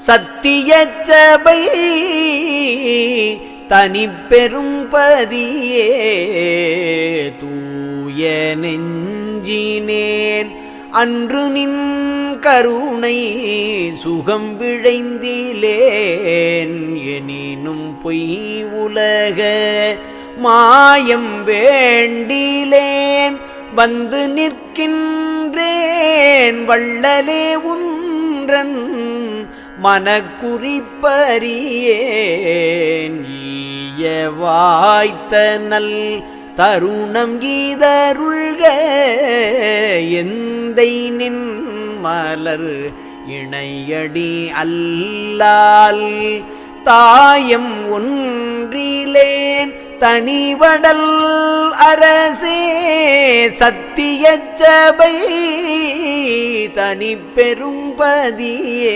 சத்தியச் சபை தனிப்பெரும் பதியே தூய நெஞ்சினேன் அன்று நின் கருணை சுகம் விழைந்திலேன் எனினும் பொய் உலக மாயம் வேண்டிலேன் வந்து நிற்கின்றேன் வள்ளலே உன்றன் மனக்குறிப்பறியேன் ஈய வாய்த்த நல் தருணம் கீதருள்க எந்தை நின் மலர் இணையடி அல்லால் தாயம் ஒன்றிலேன் தனிவடல் அரசே சத்தியச் சபை தனிப்பெரும் பதியே